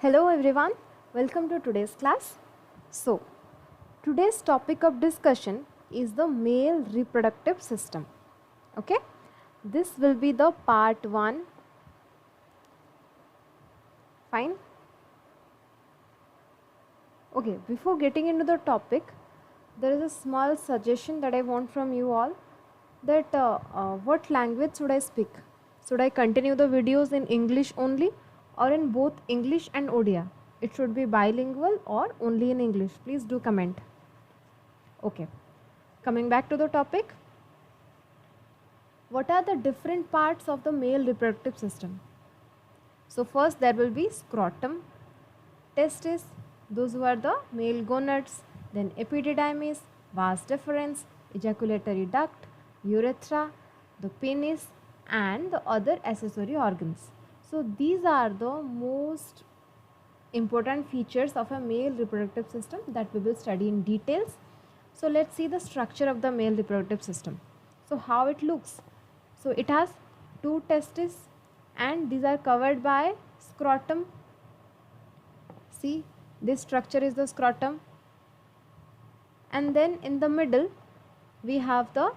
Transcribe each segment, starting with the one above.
Hello everyone, welcome to today's class. So, today's topic of discussion is the male reproductive system. Okay, this will be the part 1. Fine. Okay, before getting into the topic, there is a small suggestion that I want from you all that what language should I speak? Should I continue the videos in English only or in both English and Odia? It should be bilingual or only in English. Please do comment. Okay, coming back to the topic. What are the different parts of the male reproductive system? So first there will be scrotum, testis, those who are the male gonads, then epididymis, vas deferens, ejaculatory duct, urethra, the penis and the other accessory organs. So these are the most important features of a male reproductive system that we will study in details. So let's see the structure of the male reproductive system. So how it looks? So it has two testes and these are covered by scrotum. See, this structure is the scrotum, and then in the middle we have the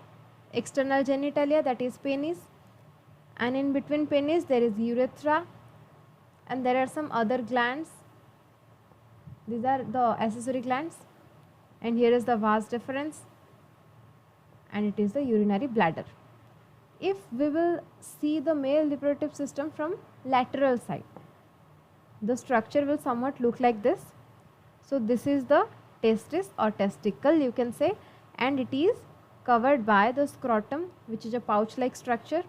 external genitalia, that is penis, and in between penis there is urethra, and there are some other glands. These are the accessory glands, and here is the vas deferens, and it is the urinary bladder. If we will see the male reproductive system from lateral side, the structure will somewhat look like this. So this is the testis or testicle, you can say, and it is covered by the scrotum, which is a pouch like structure,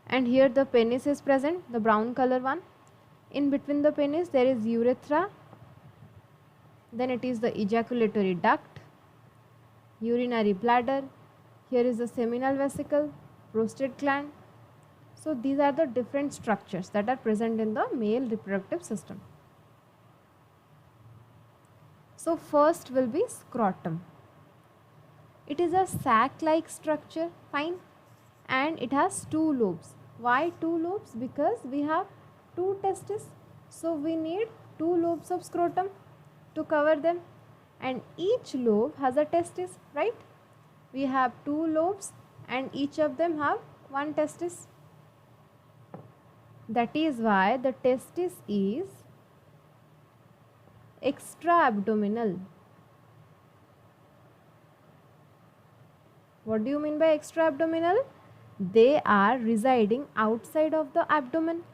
and here the penis is present, the brown color one. In between the penis there is urethra, then it is the ejaculatory duct, urinary bladder, here is the seminal vesicle, prostate gland. So these are the different structures that are present in the male reproductive system. So first will be scrotum. It is a sac-like structure, fine, and it has two lobes. Why two lobes? Because we have two testes, so we need two lobes of scrotum to cover them, and each lobe has a testis, right? We have two lobes and each of them have one testis. That is why the testis is extra abdominal. What do you mean by extra abdominal? They are residing outside of the abdomen.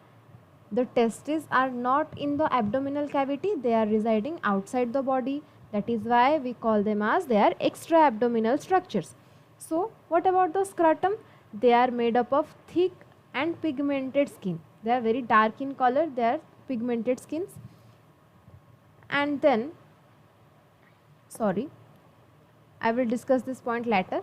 The testes are not in the abdominal cavity, they are residing outside the body. That is why we call them as they are extra abdominal structures. So what about the scrotum? They are made up of thick and pigmented skin. They are very dark in color, they are pigmented skins. And then, I will discuss this point later.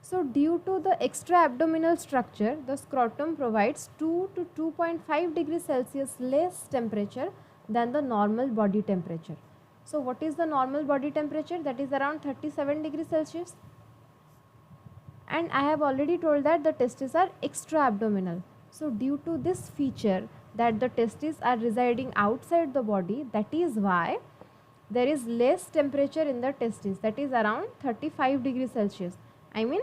So due to the extra abdominal structure, the scrotum provides 2 to 2.5 degrees Celsius less temperature than the normal body temperature. So what is the normal body temperature? That is around 37 degrees Celsius. And I have already told that the testes are extra abdominal. So due to this feature that the testes are residing outside the body, that is why there is less temperature in the testes, that is around 35 degrees Celsius. I mean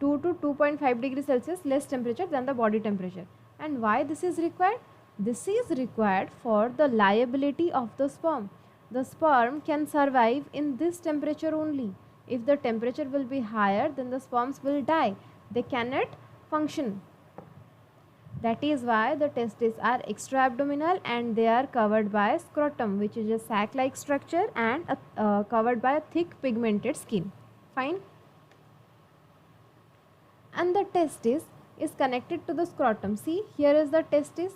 2 to 2.5 degrees Celsius less temperature than the body temperature. And why this is required? This is required for the liability of the sperm. The sperm can survive in this temperature only. If the temperature will be higher, then the sperms will die. They cannot function. That is why the testes are extra abdominal and they are covered by scrotum, which is a sac-like structure and covered by a thick pigmented skin. Fine. And the testis is connected to the scrotum. See, here is the testis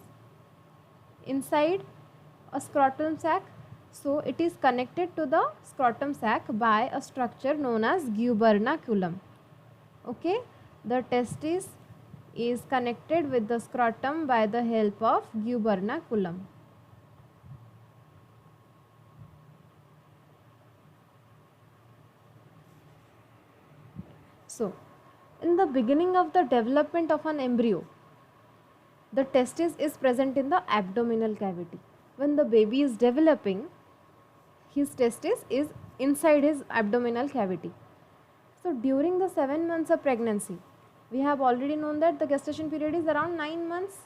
inside a scrotum sac. So it is connected to the scrotum sac by a structure known as gubernaculum. Okay, the testis is connected with the scrotum by the help of gubernaculum. So in the beginning of the development of an embryo, the testis is present in the abdominal cavity. when the baby is developing, his testis is inside his abdominal cavity. So during the 7 months of pregnancy, we have already known that the gestation period is around 9 months.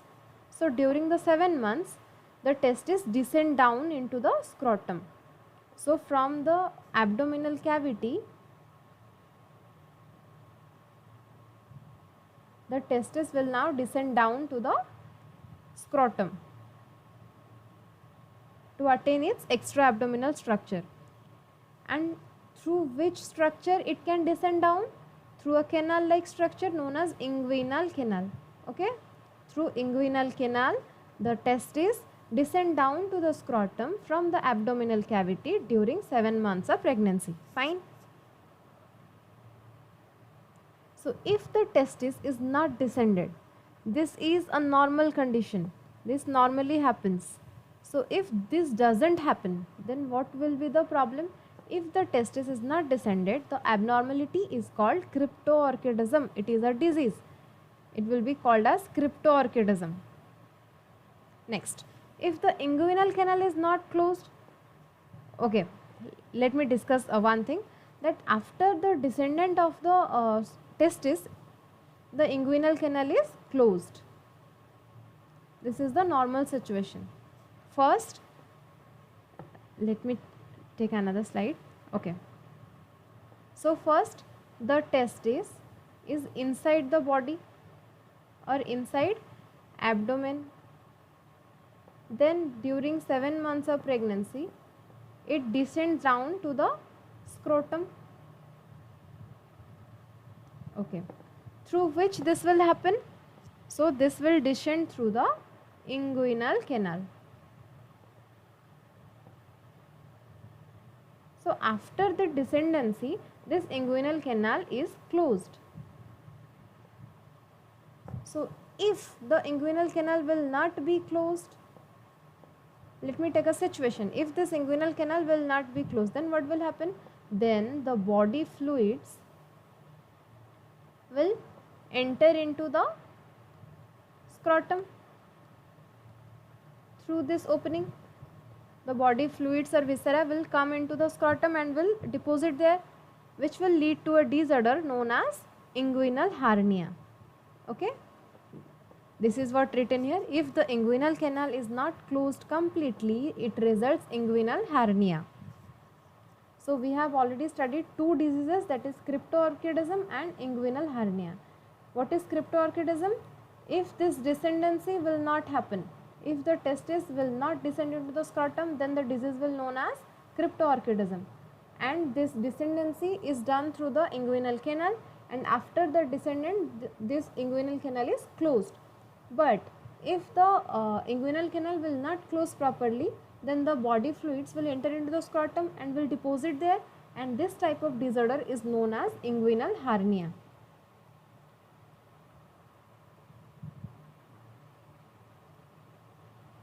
So during the 7 months, the testis descend down into the scrotum. So from the abdominal cavity, the testis will now descend down to the scrotum to attain its extra abdominal structure. And through which structure it can descend down? Through a canal like structure known as inguinal canal. Okay, through inguinal canal, the testis descend down to the scrotum from the abdominal cavity during 7 months of pregnancy. Fine. So if the testis is not descended, this is a normal condition. This normally happens. So if this doesn't happen, then what will be the problem? If the testis is not descended, the abnormality is called cryptorchidism. It is a disease. It will be called as cryptorchidism. Next, if the inguinal canal is not closed, okay, let me discuss one thing, that after the descendant of the testis, the inguinal canal is closed. This is the normal situation. First, let me take another slide. Okay. So first, the testis is inside the body or inside abdomen. Then during 7 months of pregnancy, it descends down to the scrotum. Okay. Through which this will happen? So this will descend through the inguinal canal. So after the descendancy, this inguinal canal is closed. So if the inguinal canal will not be closed, let me take a situation. If this inguinal canal will not be closed, then what will happen? Then the body fluids will enter into the scrotum through this opening. The body fluids or viscera will come into the scrotum and will deposit there, which will lead to a disorder known as inguinal hernia. Okay, this is what written here. If the inguinal canal is not closed completely, it results inguinal hernia. So we have already studied two diseases, that is cryptorchidism and inguinal hernia. What is cryptorchidism? If this descendancy will not happen, if the testis will not descend into the scrotum, then the disease will known as cryptorchidism. And this descendancy is done through the inguinal canal, and after the descendant, this inguinal canal is closed. But if the inguinal canal will not close properly, then the body fluids will enter into the scrotum and will deposit there, and this type of disorder is known as inguinal hernia.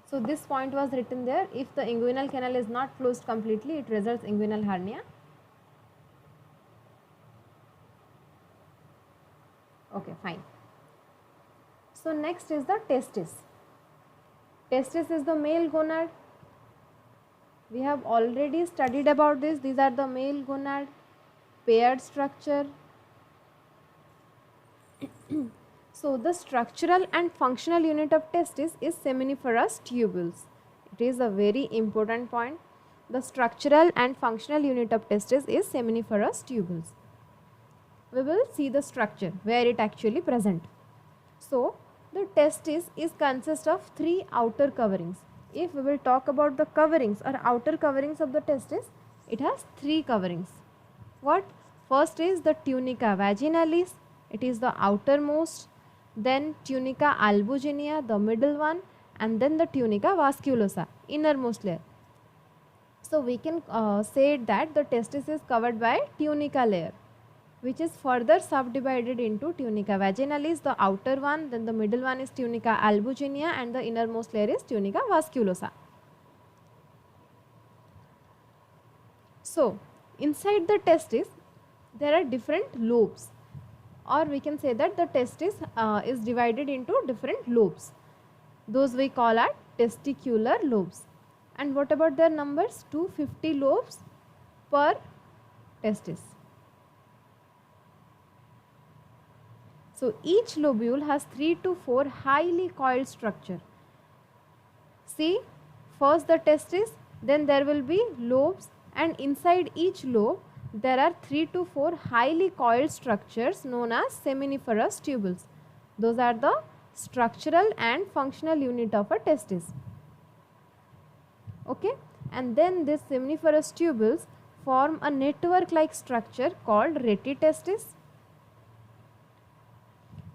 So this point was written there. If the inguinal canal is not closed completely, it results inguinal hernia. Okay, fine. So next is the testis. Testis is the male gonad. We have already studied about this. These are the male gonad, paired structure. So the structural and functional unit of testis is seminiferous tubules. It is a very important point. The structural and functional unit of testis is seminiferous tubules. We will see the structure where it actually present. So the testis is consist of three outer coverings. If we will talk about the coverings or outer coverings of the testis, it has three coverings. What? First is the tunica vaginalis. It is the outermost. Then tunica albuginea, the middle one, and then the tunica vasculosa, innermost layer. So we can say that the testis is covered by tunica layer, which is further subdivided into tunica vaginalis, the outer one, then the middle one is tunica albuginea, and the innermost layer is tunica vasculosa. So inside the testis, there are different lobes, or we can say that the testis is divided into different lobes. Those we call as testicular lobes. And what about their numbers? 250 lobes per testis. So each lobule has 3 to 4 highly coiled structure. See, first the testis, then there will be lobes, and inside each lobe there are 3 to 4 highly coiled structures known as seminiferous tubules. Those are the structural and functional unit of a testis. Okay, and then these seminiferous tubules form a network like structure called retitestis,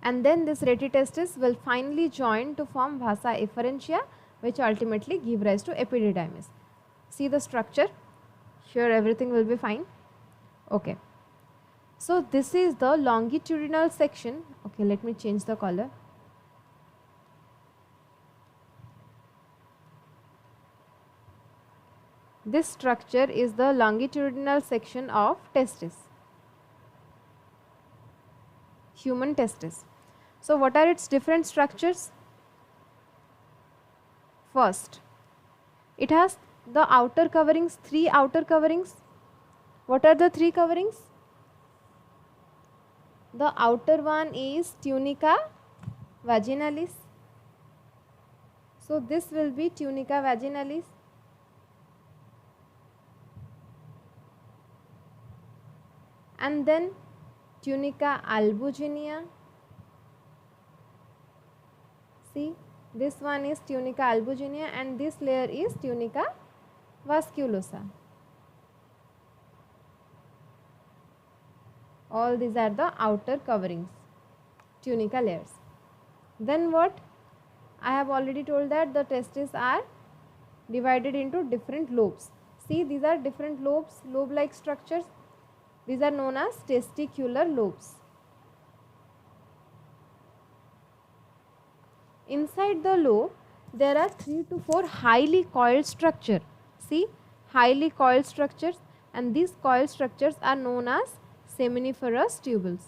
and then this retitestis will finally join to form vasa efferentia, which ultimately give rise to epididymis. See the structure, here everything will be fine. Okay, so this is the longitudinal section. Okay, let me change the color. This structure is the longitudinal section of testis, human testis. So what are its different structures? First, it has the outer coverings, 3 outer coverings. What are the 3 coverings? The outer one is tunica vaginalis. So this will be tunica vaginalis. And then tunica albuginea. See, this one is tunica albuginea, and this layer is tunica vasculosa. All these are the outer coverings, tunica layers. Then what? I have already told that the testes are divided into different lobes. See, these are different lobes, lobe-like structures. These are known as testicular lobes. Inside the lobe, there are 3 to 4 highly coiled structures. See, highly coiled structures, and these coiled structures are known as seminiferous tubules.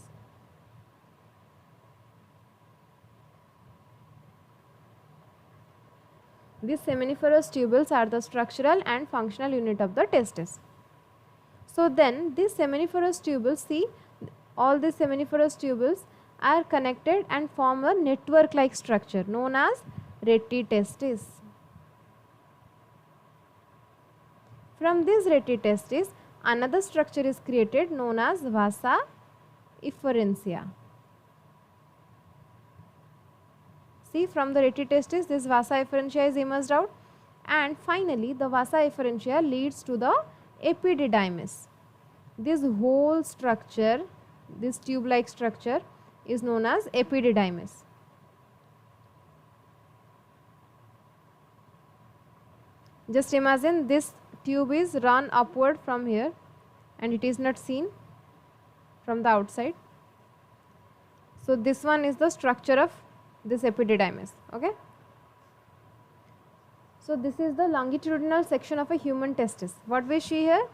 These seminiferous tubules are the structural and functional unit of the testis. So then these seminiferous tubules, see, all these seminiferous tubules are connected and form a network like structure known as retitestis. From this retitestis, another structure is created known as vasa efferentia. See, from the retitestis, this vasa efferentia is emerged out, and finally the vasa efferentia leads to the epididymis. This whole structure, this tube-like structure, is known as epididymis. Just imagine this tube is run upward from here, and it is not seen from the outside. So this one is the structure of this epididymis. Okay. So this is the longitudinal section of a human testis. What we see here?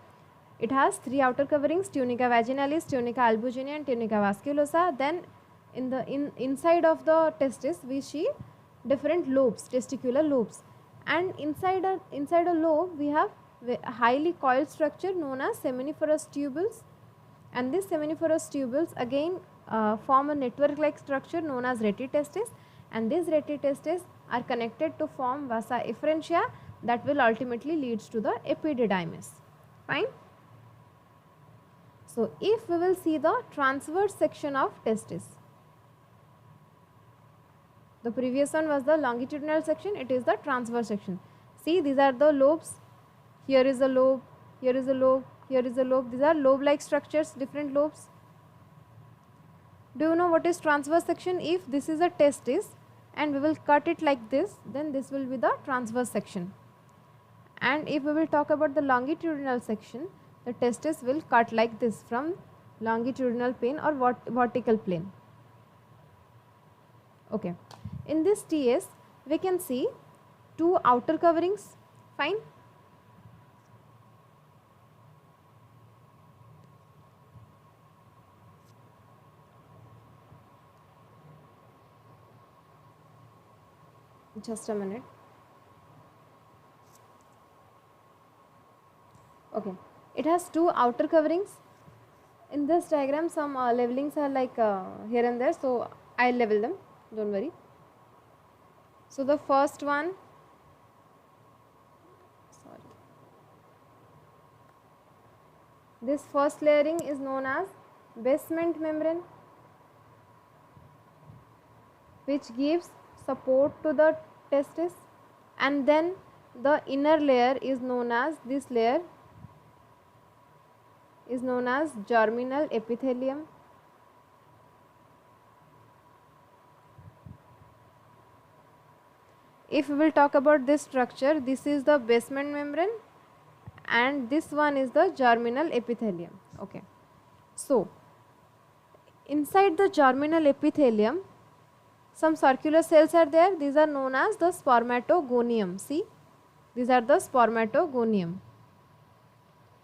It has 3 outer coverings: tunica vaginalis, tunica albuginea, and tunica vasculosa. Then inside of the testis we see different lobes, testicular lobes, and inside a lobe we have a highly coiled structure known as seminiferous tubules, and these seminiferous tubules again form a network like structure known as retitestis, and these retitestis are connected to form vasa efferentia that will ultimately leads to the epididymis. Fine. So if we will see the transverse section of testis, the previous one was the longitudinal section, it is the transverse section. See, these are the lobes. Here is a lobe, here is a lobe, here is a lobe. These are lobe-like structures, different lobes. Do you know what is transverse section? If this is a testis and we will cut it like this, then this will be the transverse section. And if we will talk about the longitudinal section, the testis will cut like this from longitudinal plane or vertical plane. Okay. In this TS, we can see 2 outer coverings. Fine. Just a minute. Okay, it has two outer coverings. In this diagram some levelings are like here and there, so I'll level them, don't worry. So the first one, sorry, this first layering is known as basement membrane, which gives support to the testis, and then the inner layer is known as, this layer is known as germinal epithelium. If we will talk about this structure, this is the basement membrane and this one is the germinal epithelium. Okay, so inside the germinal epithelium some circular cells are there. These are known as the spermatogonium. See, these are the spermatogonium.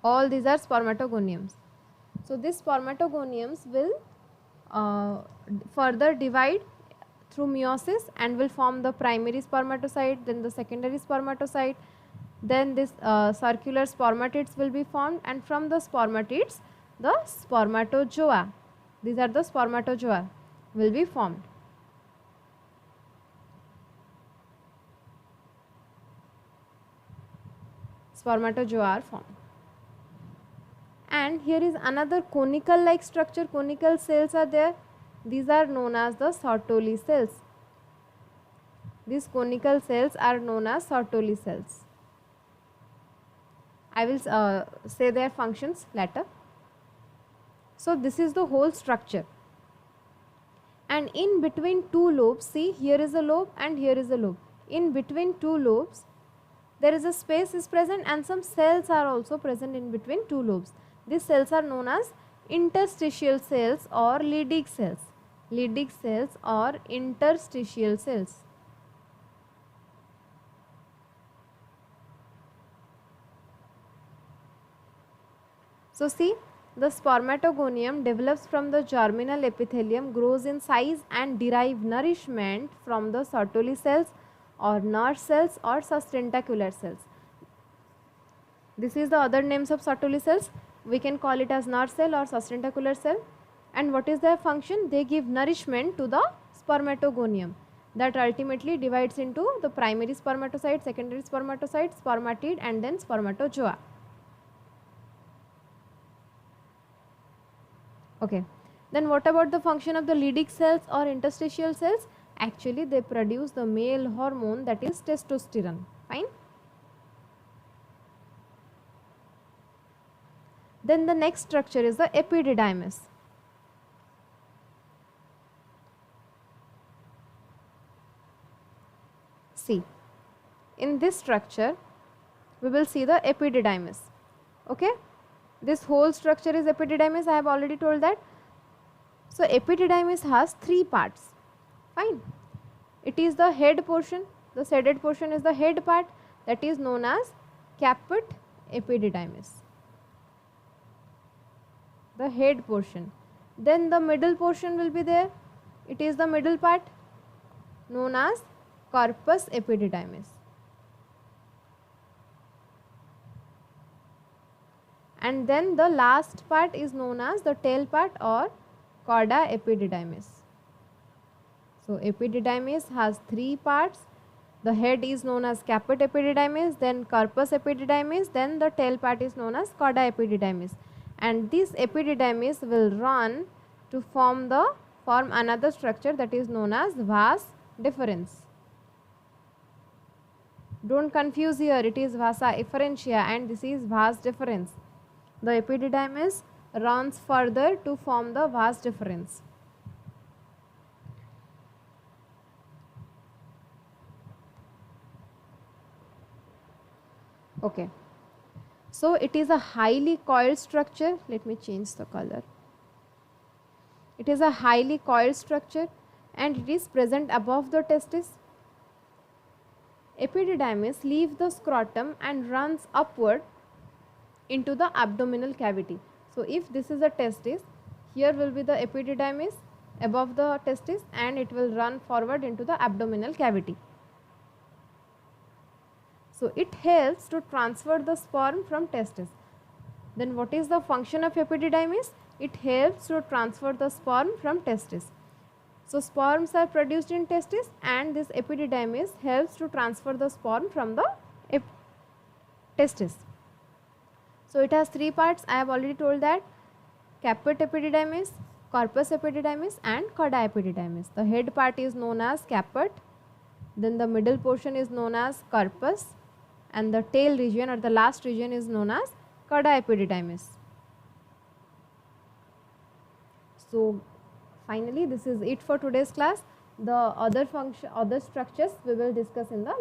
All these are spermatogoniums. So these spermatogoniums will further divide through meiosis and will form the primary spermatocyte, then the secondary spermatocyte, then this circular spermatids will be formed, and from the spermatids the spermatozoa, these are the spermatozoa, will be formed. Spermatozoa are formed. And here is another conical like structure, conical cells are there. These are known as the Sertoli cells. These conical cells are known as Sertoli cells. I will say their functions later. So this is the whole structure. And in between two lobes, see, here is a lobe and here is a lobe. In between two lobes, there is a space is present and some cells are also present in between two lobes. These cells are known as interstitial cells or Leydig cells. Leydig cells or interstitial cells. So see, the spermatogonium develops from the germinal epithelium, grows in size and derive nourishment from the Sertoli cells or nurse cells or sustentacular cells. This is the other names of Sertoli cells. We can call it as nurse cell or sustentacular cell. And what is their function? They give nourishment to the spermatogonium that ultimately divides into the primary spermatocyte, secondary spermatocyte, spermatid and then spermatozoa. Okay, then what about the function of the Leydig cells or interstitial cells? Actually they produce the male hormone, that is testosterone. Fine. Then the next structure is the epididymis. See, in this structure we will see the epididymis. Okay, this whole structure is epididymis, I have already told that. So epididymis has three parts. Fine. It is the head portion, the shaded portion is the head part, that is known as caput epididymis, the head portion. Then the middle portion will be there, it is the middle part known as corpus epididymis. And then the last part is known as the tail part or cauda epididymis. So epididymis has three parts. The head is known as caput epididymis, then corpus epididymis, then the tail part is known as cauda epididymis. And this epididymis will run to form another structure that is known as vas deferens. Don't confuse here, it is vasa efferentia and this is vas deferens. The epididymis runs further to form the vas deferens. Okay, so it is a highly coiled structure. Let me change the color. It is a highly coiled structure and it is present above the testis. Epididymis leaves the scrotum and runs upward into the abdominal cavity. So if this is a testis, here will be the epididymis above the testis and it will run forward into the abdominal cavity. So it helps to transfer the sperm from testis. Then what is the function of epididymis? It helps to transfer the sperm from testis. So sperms are produced in testis and this epididymis helps to transfer the sperm from the testis. So it has three parts. I have already told that: caput epididymis, corpus epididymis and cauda epididymis. The head part is known as caput, then the middle portion is known as corpus, and the tail region or the last region is known as cauda epididymis. So finally this is it for today's class. The other structures we will discuss in the